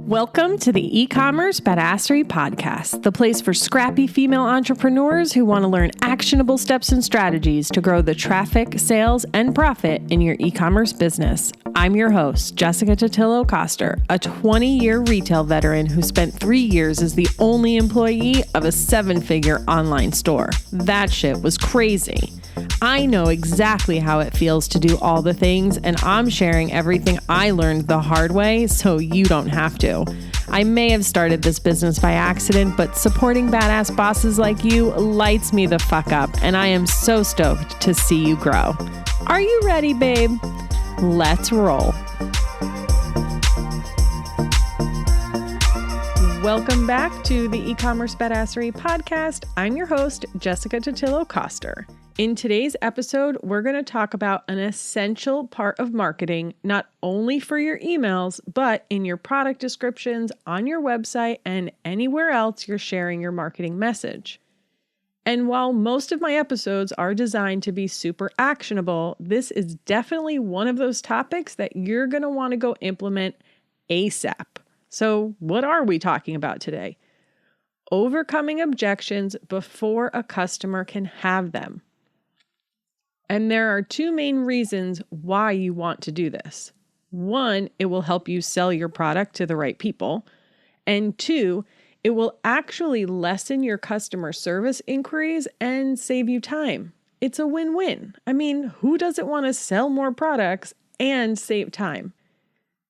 Welcome to the eCommerce Badassery podcast, the place for scrappy female entrepreneurs who want to learn actionable steps and strategies to grow the traffic, sales, and profit in your e-commerce business. I'm your host, Jessica Totillo-Coster, a 20-year retail veteran who spent 3 years as the only employee of a 7-figure online store. That shit was crazy. I know exactly how it feels to do all the things, and I'm sharing everything I learned the hard way so you don't have to. I may have started this business by accident, but supporting badass bosses like you lights me the fuck up, and I am so stoked to see you grow. Are you ready, babe? Let's roll. Welcome back to the eCommerce Badassery podcast. I'm your host, Jessica Totillo-Coster. In today's episode, we're going to talk about an essential part of marketing, not only for your emails, but in your product descriptions, on your website, and anywhere else you're sharing your marketing message. And while most of my episodes are designed to be super actionable, this is definitely one of those topics that you're going to want to go implement ASAP. So what are we talking about today? Overcoming objections before a customer can have them. And there are two main reasons why you want to do this. One, it will help you sell your product to the right people. And two, it will actually lessen your customer service inquiries and save you time. It's a win-win. I mean, who doesn't want to sell more products and save time?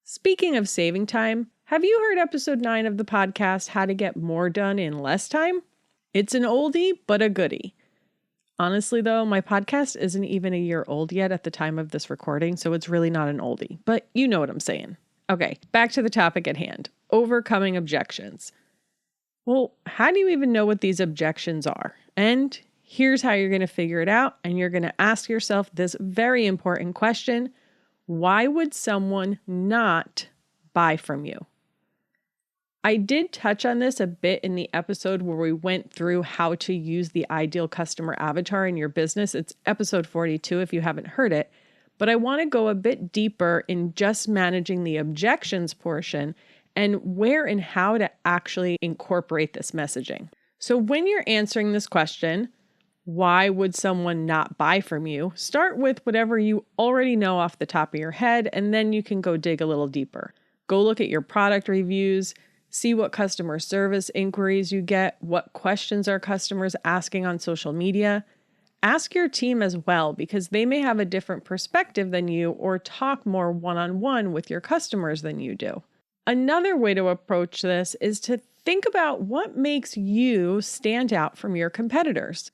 Speaking of saving time, have you heard episode 9 of the podcast, How to Get More Done in Less Time? It's an oldie, but a goodie. Honestly, though, my podcast isn't even a year old yet at the time of this recording, so it's really not an oldie, but you know what I'm saying. Okay, back to the topic at hand, overcoming objections. Well, how do you even know what these objections are? And here's how you're going to figure it out, and you're going to ask yourself this very important question: why would someone not buy from you? I did touch on this a bit in the episode where we went through how to use the ideal customer avatar in your business. It's episode 42 if you haven't heard it. But I want to go a bit deeper in just managing the objections portion and where and how to actually incorporate this messaging. So when you're answering this question, why would someone not buy from you? Start with whatever you already know off the top of your head, and then you can go dig a little deeper. Go look at your product reviews. See what customer service inquiries you get, what questions are customers asking on social media. Ask your team as well, because they may have a different perspective than you or talk more one-on-one with your customers than you do. Another way to approach this is to think about what makes you stand out from your competitors.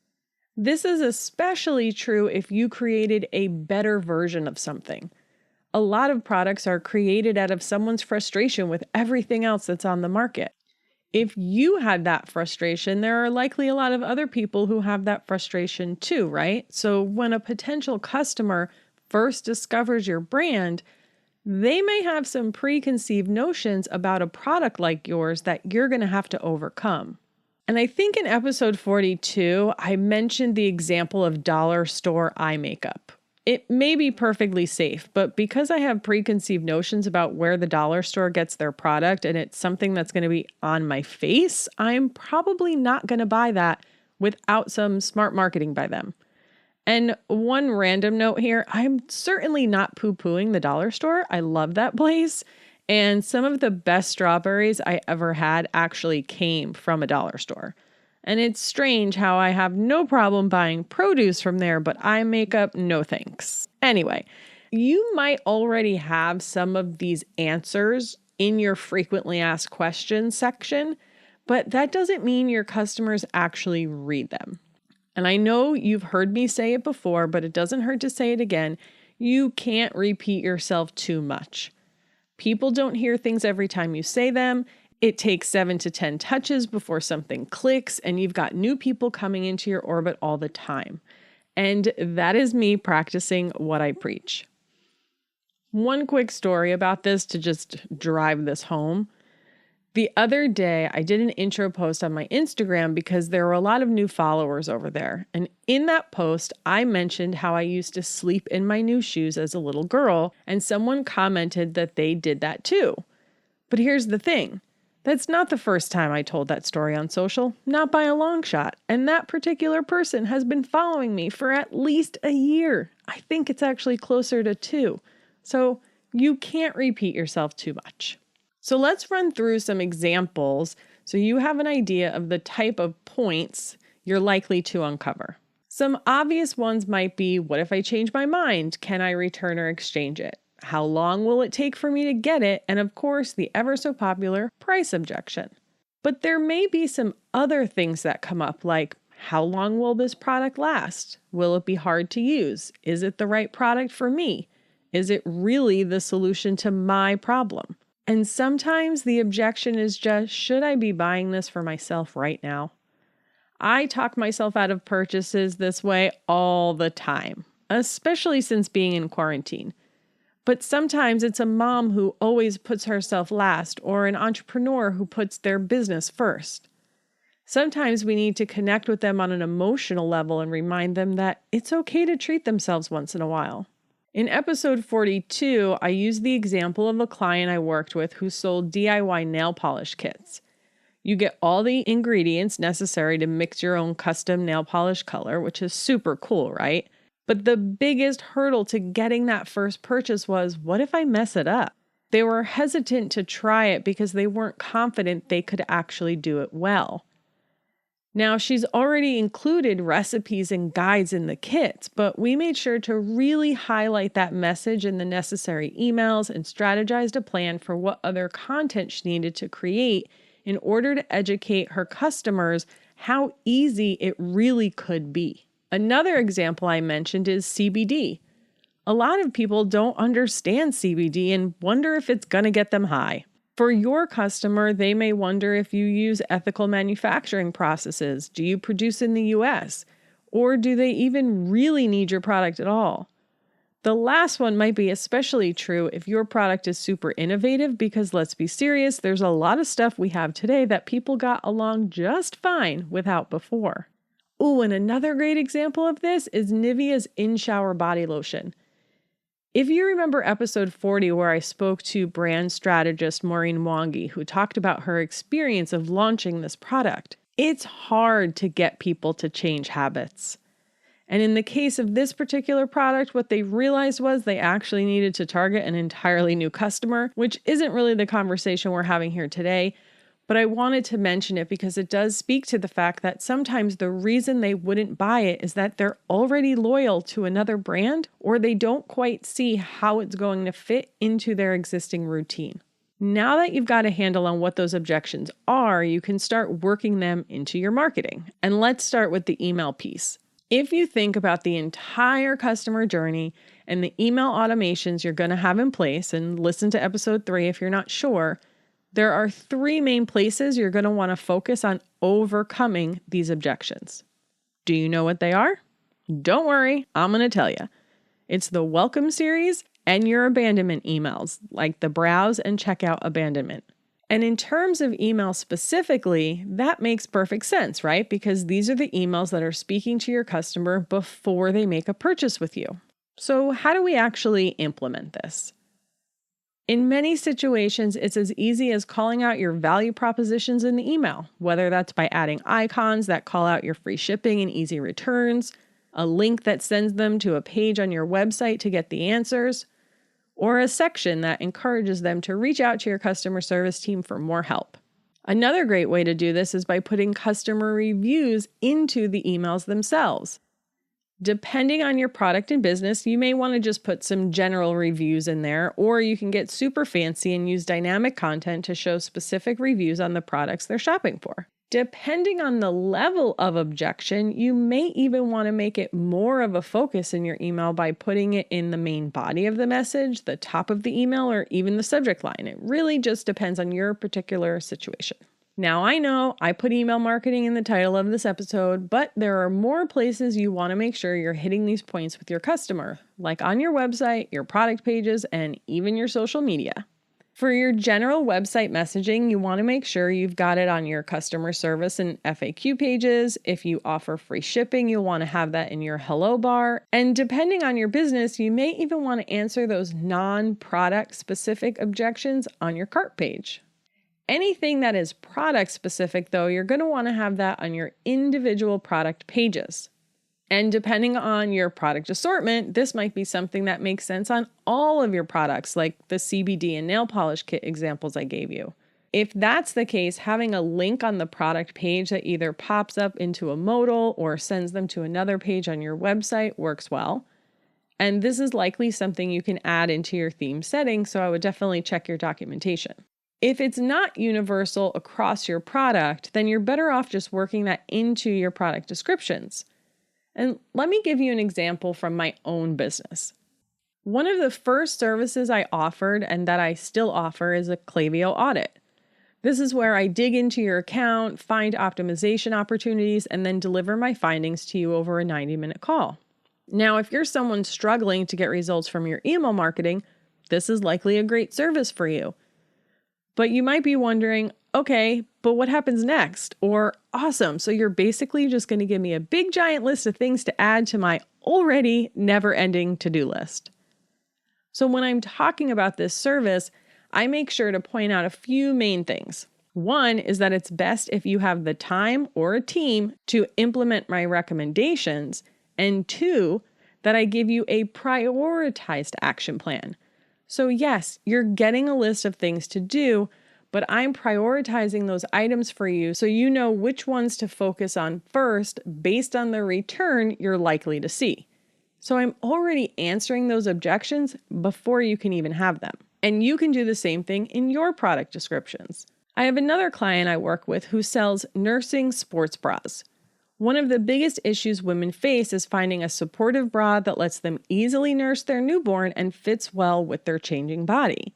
This is especially true if you created a better version of something. A lot of products are created out of someone's frustration with everything else that's on the market. If you had that frustration, there are likely a lot of other people who have that frustration too, right? So when a potential customer first discovers your brand, they may have some preconceived notions about a product like yours that you're going to have to overcome. And I think in episode 42, I mentioned the example of dollar store eye makeup. It may be perfectly safe, but because I have preconceived notions about where the dollar store gets their product and it's something that's going to be on my face, I'm probably not going to buy that without some smart marketing by them. And one random note here, I'm certainly not poo-pooing the dollar store. I love that place. And some of the best strawberries I ever had actually came from a dollar store. And it's strange how I have no problem buying produce from there, but eye makeup, no thanks. Anyway, you might already have some of these answers in your frequently asked questions section, but that doesn't mean your customers actually read them. And I know you've heard me say it before, but it doesn't hurt to say it again. You can't repeat yourself too much. People don't hear things every time you say them. It takes 7 to 10 touches before something clicks, and you've got new people coming into your orbit all the time. And that is me practicing what I preach. One quick story about this to just drive this home. The other day, I did an intro post on my Instagram because there were a lot of new followers over there. And in that post, I mentioned how I used to sleep in my new shoes as a little girl, and someone commented that they did that too. But here's the thing. That's not the first time I told that story on social, not by a long shot. And that particular person has been following me for at least a year. I think it's actually closer to 2. So you can't repeat yourself too much. So let's run through some examples so you have an idea of the type of points you're likely to uncover. Some obvious ones might be, what if I change my mind? Can I return or exchange it? How long will it take for me to get it? And of course, the ever so popular price objection. But there may be some other things that come up, like how long will this product last? Will it be hard to use? Is it the right product for me? Is it really the solution to my problem? And sometimes the objection is just, should I be buying this for myself right now? I talk myself out of purchases this way all the time, especially since being in quarantine. But sometimes it's a mom who always puts herself last, or an entrepreneur who puts their business first. Sometimes we need to connect with them on an emotional level and remind them that it's okay to treat themselves once in a while. In episode 42, I used the example of a client I worked with who sold DIY nail polish kits. You get all the ingredients necessary to mix your own custom nail polish color, which is super cool, right? But the biggest hurdle to getting that first purchase was, what if I mess it up? They were hesitant to try it because they weren't confident they could actually do it well. Now, she's already included recipes and guides in the kits, but we made sure to really highlight that message in the necessary emails and strategized a plan for what other content she needed to create in order to educate her customers how easy it really could be. Another example I mentioned is CBD. A lot of people don't understand CBD and wonder if it's going to get them high. For your customer, they may wonder if you use ethical manufacturing processes. Do you produce in the US? Or do they even really need your product at all? The last one might be especially true if your product is super innovative, because let's be serious, there's a lot of stuff we have today that people got along just fine without before. Ooh, and another great example of this is Nivea's in-shower body lotion. If you remember episode 40, where I spoke to brand strategist Maureen Wangi, who talked about her experience of launching this product, it's hard to get people to change habits. And in the case of this particular product, what they realized was they actually needed to target an entirely new customer, which isn't really the conversation we're having here today. But I wanted to mention it because it does speak to the fact that sometimes the reason they wouldn't buy it is that they're already loyal to another brand, or they don't quite see how it's going to fit into their existing routine. Now that you've got a handle on what those objections are, you can start working them into your marketing. And let's start with the email piece. If you think about the entire customer journey and the email automations you're going to have in place, and listen to episode 3 if you're not sure, there are 3 main places you're going to want to focus on overcoming these objections. Do you know what they are? Don't worry, I'm going to tell you. It's the welcome series and your abandonment emails, like the browse and checkout abandonment. And in terms of email specifically, that makes perfect sense, right? Because these are the emails that are speaking to your customer before they make a purchase with you. So how do we actually implement this? In many situations, it's as easy as calling out your value propositions in the email, whether that's by adding icons that call out your free shipping and easy returns, a link that sends them to a page on your website to get the answers, or a section that encourages them to reach out to your customer service team for more help. Another great way to do this is by putting customer reviews into the emails themselves. Depending on your product and business, you may want to just put some general reviews in there, or you can get super fancy and use dynamic content to show specific reviews on the products they're shopping for. Depending on the level of objection, you may even want to make it more of a focus in your email by putting it in the main body of the message, the top of the email, or even the subject line. It really just depends on your particular situation. Now, I know I put email marketing in the title of this episode, but there are more places you want to make sure you're hitting these points with your customer, like on your website, your product pages, and even your social media. For your general website messaging, you want to make sure you've got it on your customer service and FAQ pages. If you offer free shipping, you'll want to have that in your hello bar. And depending on your business, you may even want to answer those non-product specific objections on your cart page. Anything that is product specific, though, you're going to want to have that on your individual product pages. And depending on your product assortment, this might be something that makes sense on all of your products, like the CBD and nail polish kit examples I gave you. If that's the case, having a link on the product page that either pops up into a modal or sends them to another page on your website works well. And this is likely something you can add into your theme settings, so I would definitely check your documentation. If it's not universal across your product, then you're better off just working that into your product descriptions. And let me give you an example from my own business. One of the first services I offered and that I still offer is a Klaviyo audit. This is where I dig into your account, find optimization opportunities, and then deliver my findings to you over a 90-minute call. Now, if you're someone struggling to get results from your email marketing, this is likely a great service for you. But you might be wondering, okay, but what happens next? Or awesome, so you're basically just going to give me a big giant list of things to add to my already never-ending to-do list. So when I'm talking about this service, I make sure to point out a few main things. One is that it's best if you have the time or a team to implement my recommendations. And two, that I give you a prioritized action plan. So yes, you're getting a list of things to do, but I'm prioritizing those items for you so you know which ones to focus on first based on the return you're likely to see. So I'm already answering those objections before you can even have them. And you can do the same thing in your product descriptions. I have another client I work with who sells nursing sports bras. One of the biggest issues women face is finding a supportive bra that lets them easily nurse their newborn and fits well with their changing body.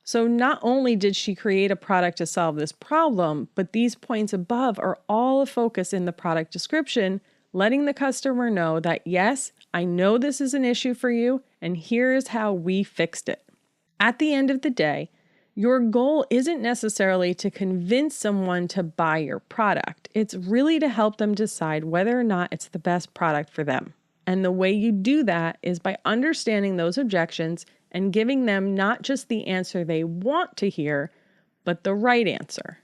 So not only did she create a product to solve this problem, but these points above are all a focus in the product description, letting the customer know that yes, I know this is an issue for you, and here's how we fixed it. At the end of the day, your goal isn't necessarily to convince someone to buy your product. It's really to help them decide whether or not it's the best product for them. And the way you do that is by understanding those objections and giving them not just the answer they want to hear, but the right answer.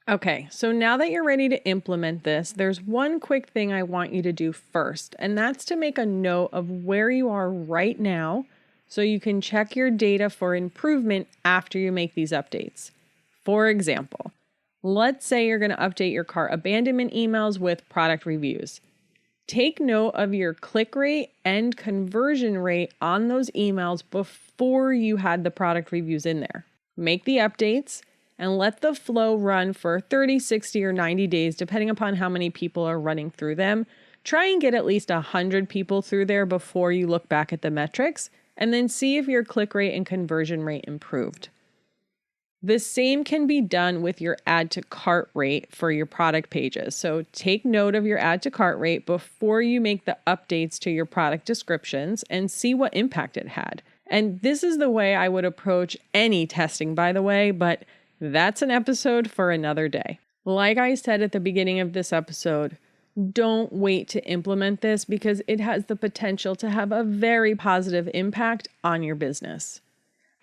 Okay, so now that you're ready to implement this, there's one quick thing I want you to do first, and that's to make a note of where you are right now so you can check your data for improvement after you make these updates. For example, let's say you're going to update your cart abandonment emails with product reviews. Take note of your click rate and conversion rate on those emails before you had the product reviews in there. Make the updates and let the flow run for 30, 60, or 90 days, depending upon how many people are running through them. Try and get at least 100 people through there before you look back at the metrics, and then see if your click rate and conversion rate improved. The same can be done with your add to cart rate for your product pages. So take note of your add to cart rate before you make the updates to your product descriptions and see what impact it had. And this is the way I would approach any testing, by the way, but that's an episode for another day. Like I said at the beginning of this episode, don't wait to implement this because it has the potential to have a very positive impact on your business.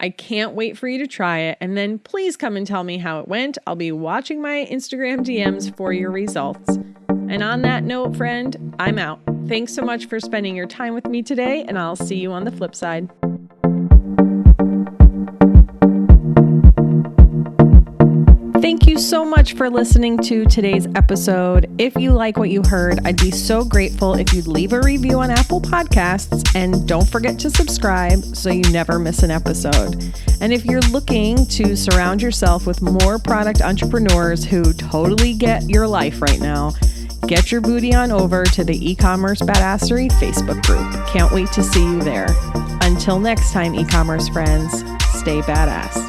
I can't wait for you to try it, and then please come and tell me how it went. I'll be watching my Instagram DMs for your results. And on that note, friend, I'm out. Thanks so much for spending your time with me today, and I'll see you on the flip side. Thank you so much for listening to today's episode. If you like what you heard, I'd be so grateful if you'd leave a review on Apple Podcasts, and don't forget to subscribe so you never miss an episode. And if you're looking to surround yourself with more product entrepreneurs who totally get your life right now, get your booty on over to the eCommerce Badassery Facebook group. Can't wait to see you there. Until next time, e-commerce friends, stay badass.